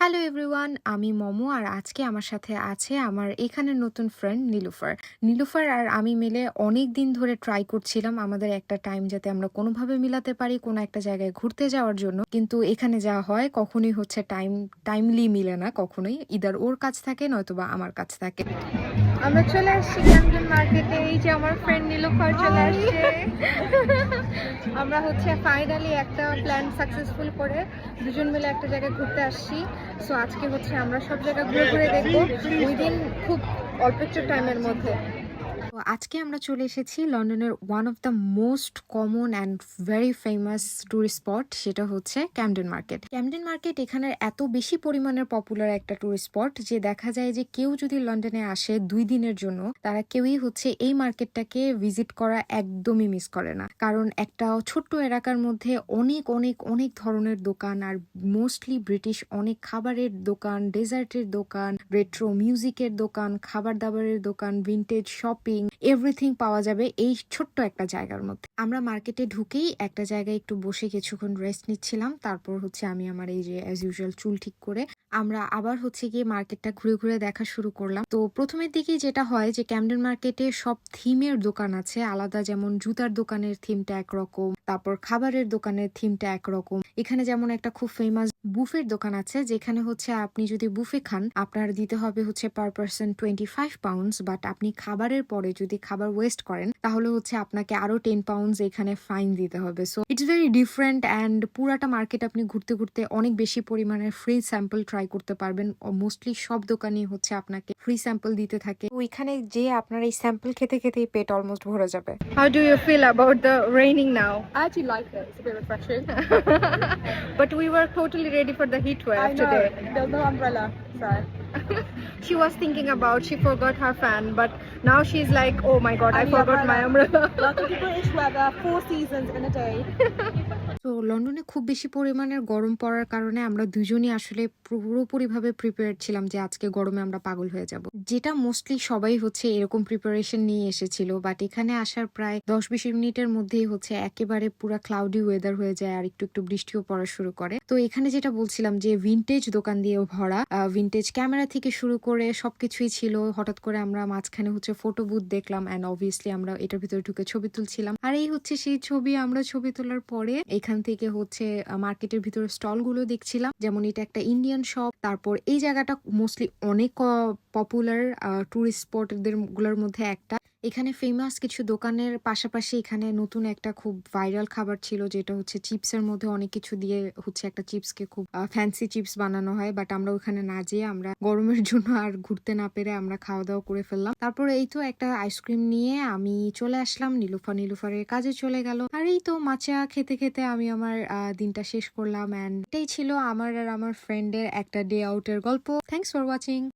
Hello everyone, আমি মমো আর আজকে আমার সাথে আছে আমার এখানের নতুন ফ্রেন্ড নীলুফার। নীলুফার আর আমি মিলে অনেক দিন ধরে ট্রাই করছিলাম আমাদের একটা টাইম যাতে আমরা কোনোভাবে মিলাতে পারি কোনো একটা জায়গায় ঘুরতে যাওয়ার জন্য, কিন্তু এখানে যাওয়া হয় কখনোই হচ্ছে টাইমলি মিলে না, কখনোই ইদার ওর কাছ থাকে নয়তোবা আমার কাছ থাকে। আমরা চলে আসছি ক্যামডেন মার্কেটে। এই যে আমার ফ্রেন্ড নীলুফার চলে আসছে। আমরা হচ্ছে ফাইনালি একটা প্ল্যান সাকসেসফুল করে দুজন মিলে একটা জায়গায় ঘুরতে আসছি। সো আজকে হচ্ছে আমরা সব জায়গা ঘুরে ঘুরে দেখবো উইদিন খুব অল্প একটু টাইমের মধ্যে। তো আজকে আমরা চলে এসেছি লন্ডনের one of the most common and very famous tourist spot, সেটা হচ্ছে ক্যামডেন মার্কেট। ক্যামডেন মার্কেট এখানের এত বেশি পরিমাণের পপুলার একটা টুরিস্ট স্পট যে দেখা যায় যে কেউ যদি লন্ডনে আসে 2 দিনের জন্য তারা কেউই হচ্ছে এই মার্কেটটাকে ভিজিট করা একদমই মিস করে না, কারণ একটা ছোট্ট এলাকার মধ্যে অনেক অনেক অনেক ধরনের দোকান আর মোস্টলি ব্রিটিশ অনেক খাবারের দোকান, ডেজার্টের দোকান, রেট্রো মিউজিকের দোকান, খাবার দাবারের দোকান, ভিন্টেজ শপিং, এভরিথিং পাওয়া যাবে এই ছোট্ট একটা জায়গার মধ্যে। আমরা মার্কেটে ঢুকেই একটা জায়গায় একটু বসে কিছুক্ষণ রেস্ট নিচ্ছিলাম, তারপর হচ্ছে আমি আমার এই যে অ্যাজ ইউজুয়াল চুল ঠিক করে আমরা আবার হচ্ছে গিয়ে মার্কেটটা ঘুরে ঘুরে দেখা শুরু করলাম। তো প্রথমের দিকে যেটা হয় যে ক্যামডেন মার্কেটে সব থিমের দোকান আছে আলাদা, যেমন জুতার দোকানের থিমটা একরকম, তারপর খাবারের দোকানের থিমটা একরকম। এখানে যেমন একটা খুব ফেমাস বুফের দোকান আছে যেখানে হচ্ছে আপনি যদি বুফে খান আপনার দিতে হবে হচ্ছে পার পার্সন £25, বাট আপনি খাবারের পরে যদি খাবার ওয়েস্ট করেন তাহলে হচ্ছে আপনাকে আরো £10 এখানে ফাইন দিতে হবে। So it's very different and পুরাটা মার্কেট আপনি ঘুরতে ঘুরতে অনেক বেশি পরিমাণে ফ্রি স্যাম্পল ট্রাই করতে পারবেন। মোস্টলি সব দোকানই হচ্ছে আপনাকে ফ্রি স্যাম্পল দিতে থাকে। ওইখানে যে আপনার এই স্যাম্পল খেতে খেতেই পেট অলমোস্ট ভরে যাবে। How do you feel about the raining now? I actually like it. It's a bit refreshing. But we were totally ready for the heat wave I know. today. There's no umbrella, so. She was thinking about she forgot her fan, but now she's like, oh my god, I And the forgot my umbrella. Welcome to British weather, 4 seasons in a day. তো লন্ডনে খুব বেশি পরিমাণের গরম পড়ার কারণে আমরা দুজনই আসলে পুরোপুরিভাবে প্রিপেয়ার ছিলাম যে আজকে গরমে আমরা পাগল হয়ে যাব, যেটা মোস্টলি সবাই হচ্ছে এরকম প্রিপারেশন নিয়ে এসেছিল। বাট এখানে আসার প্রায় 10-20 মিনিটের মধ্যেই হচ্ছে একেবারে পুরো ক্লাউডি ওয়েদার হয়ে যায় আর একটু একটু বৃষ্টিও পড়া শুরু করে। তো এখানে যেটা বলছিলাম যে ভিন্টেজ দোকান দিয়ে ভরা, ভিন্টেজ ক্যামেরা থেকে শুরু করে সবকিছুই ছিল। হঠাৎ করে আমরা মাঝখানে হচ্ছে ফটো বুথ দেখলাম অ্যান্ড অবভিয়াসলি আমরা এটার ভিতরে ঢুকে ছবি তুলছিলাম। আর এই হচ্ছে সেই ছবি। আমরা ছবি তোলার পরে এখান থেকে হচ্ছে মার্কেটের ভিতরে স্টল গুলো দেখছিলাম, যেমন এটা একটা ইন্ডিয়ান শপ। তারপর এই জায়গাটা মোস্টলি অনেক পপুলার টুরিস্ট স্পটদের গুলোর মধ্যে একটা। এখানে ফেমাস কিছু দোকানের পাশাপাশি এখানে নতুন একটা খুব ভাইরাল খাবার ছিল যেটা হচ্ছে চিপসের মধ্যে অনেক কিছু দিয়ে হচ্ছে একটা চিপসকে খুব ফ্যান্সি চিপস বানানো হয়। বাট আমরা ওখানে না যেয়ে আমরা গরমের জন্য আর ঘুরতে না পেরে আমরা খাওয়া দাওয়া করে ফেললাম। তারপর এই তো একটা আইসক্রিম নিয়ে আমি চলে আসলাম, নীলুফারের কাজে চলে গেল। আর এই তো মাচা খেতে খেতে আমি আমার দিনটা শেষ করলাম। অ্যান্ড এটাই ছিল আমার আর আমার ফ্রেন্ডের একটা ডে আউটের গল্প। Thanks for watching.